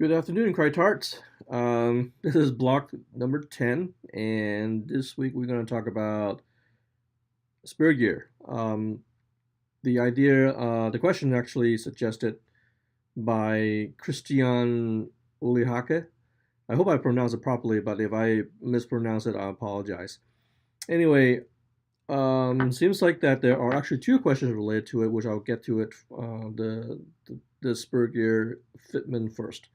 Good afternoon, Crytarts. This is block number 10, and this week we're going to talk about Spur gear. The question actually suggested by Christian Ulihake. I hope I pronounced it properly, but if I mispronounce it, I apologize. Anyway, seems like that there are actually two questions related to it, which I'll get to it. The Spur gear fitment first.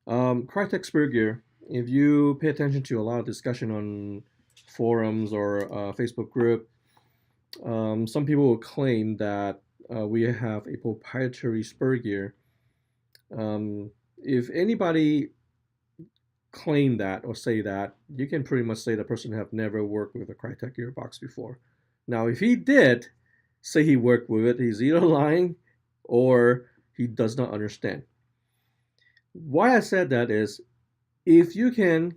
Crytek Spur gear. If you pay attention to a lot of discussion on forums or Facebook group, some people will claim that we have a proprietary Spur gear. If anybody claim that or say that, you can pretty much say the person have never worked with a Crytek gearbox before. Now, if he did say he worked with it, he's either lying or he does not understand. Why I said that is, if you can,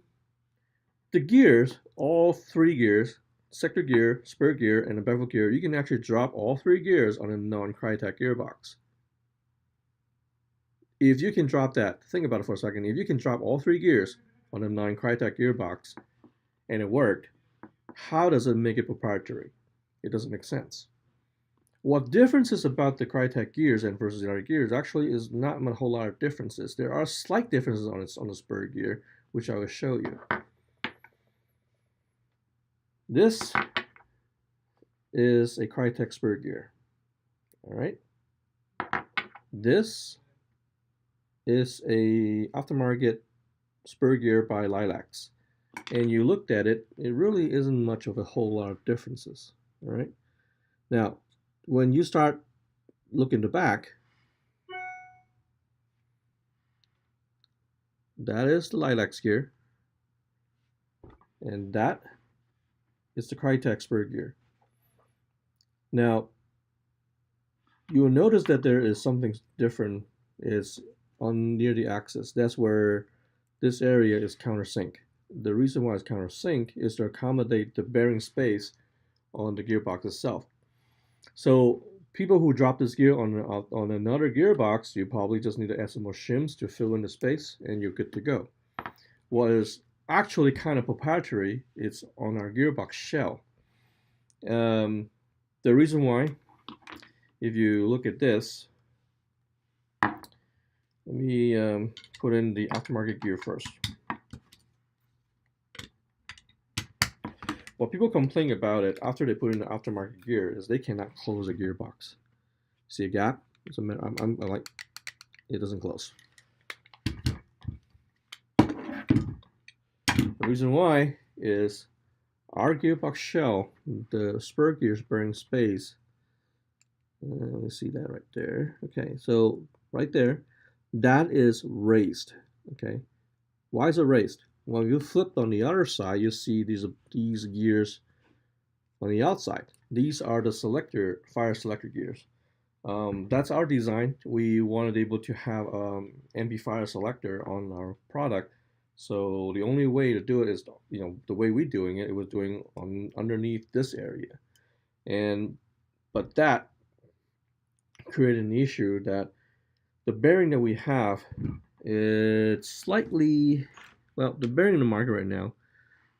the gears, all three gears, sector gear, spur gear, and a bevel gear, you can actually drop all three gears on a non-Crytek gearbox. If you can drop that, think about it for a second, if you can drop all three gears on a non-Crytek gearbox and it worked, how does it make it proprietary? It doesn't make sense. What differences about the Crytek gears and versus the other gears actually is not a whole lot of differences. There are slight differences on the Spur gear, which I will show you. This is a Crytek Spur gear. All right. This is a aftermarket Spur gear by Lilacs. And you looked at it, it really isn't much of a whole lot of differences. All right. Now, when you start looking the back, that is the Lilacs gear, and that is the Crytek Spur gear. Now, you will notice that there is something different is on near the axis. That's where this area is countersink. The reason why it's countersink is to accommodate the bearing space on the gearbox itself. So people who drop this gear on another gearbox, you probably just need to add some more shims to fill in the space and you're good to go. What is actually kind of proprietary is on our gearbox shell. The reason why, if you look at this, let me put in the aftermarket gear first. What people complain about it after they put in the aftermarket gear is they cannot close a gearbox. See a gap? I'm like, it doesn't close. The reason why is our gearbox shell, the Spur gear's bearing space. Let me see that right there. Okay, so right there, that is raised. Okay, why is it raised? Well, if you flip on the other side, you see these gears on the outside. These are the fire selector gears. That's our design. We wanted able to have MP fire selector on our product. So the only way to do it is, the way we're doing it, it was doing underneath this area. But that created an issue that the bearing that we have, it's slightly, well, the bearing in the market right now,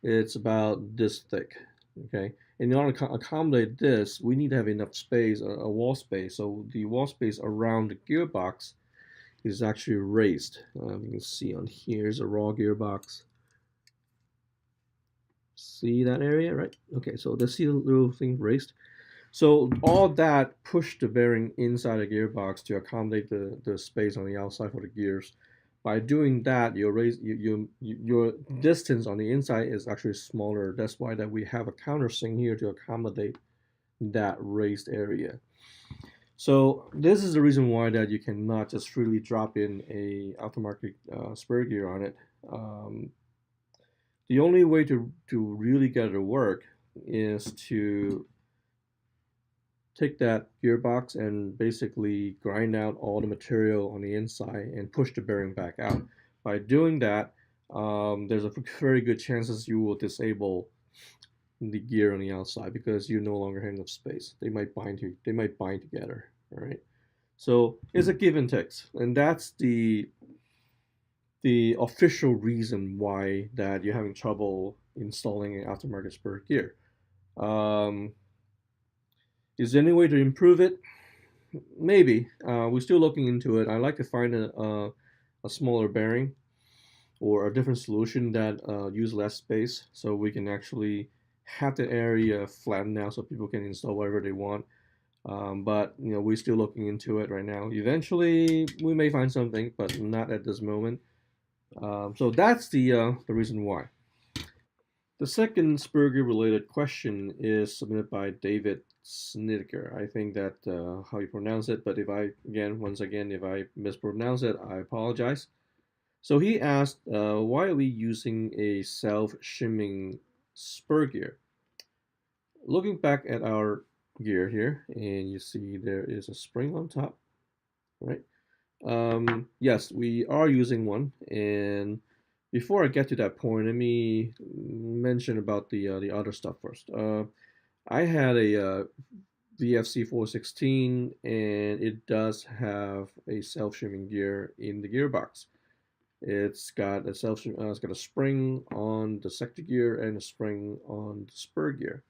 it's about this thick, okay? And in order to accommodate this, we need to have enough space, a wall space. So the wall space around the gearbox is actually raised. You can see on here is a raw gearbox. See that area, right? Okay, so let's see the little thing raised. So all that pushed the bearing inside the gearbox to accommodate the space on the outside for the gears. By doing that, your distance on the inside is actually smaller. That's why that we have a countersink here to accommodate that raised area. So this is the reason why that you cannot just freely drop in a aftermarket spur gear on it. The only way to really get it to work is to take that gearbox and basically grind out all the material on the inside and push the bearing back out. By doing that, there's a very good chances you will disable the gear on the outside because you no longer have enough space. They might bind together. All right. So it's a give and take, and that's the the official reason why that you're having trouble installing an aftermarket spur gear. Um, is there any way to improve it? Maybe. We're still looking into it. I'd like to find a smaller bearing or a different solution that use less space, so we can actually have the area flattened out so people can install whatever they want. But we're still looking into it right now. Eventually, we may find something, but not at this moment. So that's the reason why. The second Spurgear related question is submitted by David Snicker. I think that how you pronounce it, but if I once again, if I mispronounce it, I apologize. So he asked, why are we using a self-shimming spur gear? Looking back at our gear here, and you see there is a spring on top, right? Yes, we are using one, and before I get to that point, let me mention about the other stuff first. I had a VFC 416, and it does have a self-shimming gear in the gearbox. It's got it's got a spring on the sector gear and a spring on the spur gear.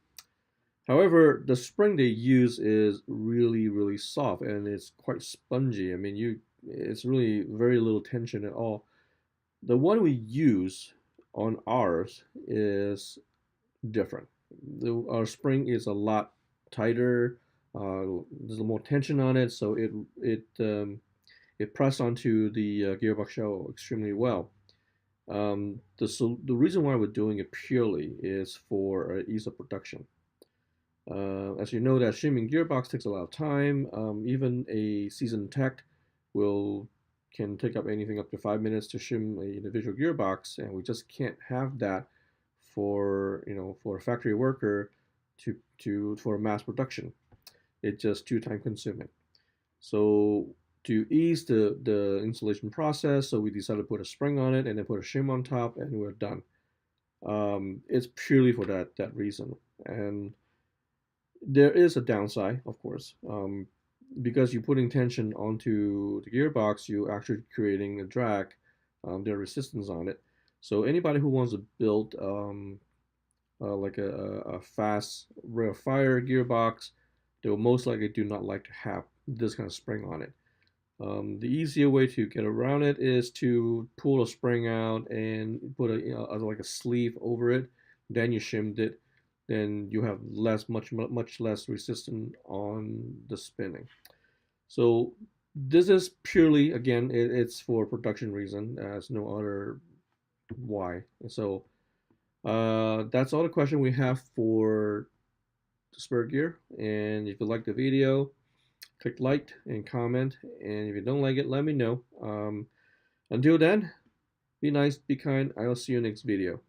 However, the spring they use is really soft and it's quite spongy. I mean, it's really very little tension at all. The one we use on ours is different. Our spring is a lot tighter. There's more tension on it, so it pressed onto the gearbox shell extremely well. The reason why we're doing it purely is for ease of production. As you know, that shimming gearbox takes a lot of time. Even a seasoned tech can take up anything up to 5 minutes to shim an individual gearbox, and we just can't have that for a factory worker for mass production. It's just too time consuming. So to ease the installation process, so we decided to put a spring on it and then put a shim on top, and we're done. It's purely for that reason. And there is a downside, of course, because you're putting tension onto the gearbox, you're actually creating a drag, their resistance on it. So anybody who wants to build like a fast rate of fire gearbox, they will most likely do not like to have this kind of spring on it. The easier way to get around it is to pull a spring out and put like a sleeve over it. Then you shimmed it. Then you have much less resistance on the spinning. So this is purely, again, it's for production reason. There's no other why. So that's all the question we have for the spur gear. And if you like the video, click like and comment. And if you don't like it, let me know. Until then, be nice, be kind. I'll see you next video.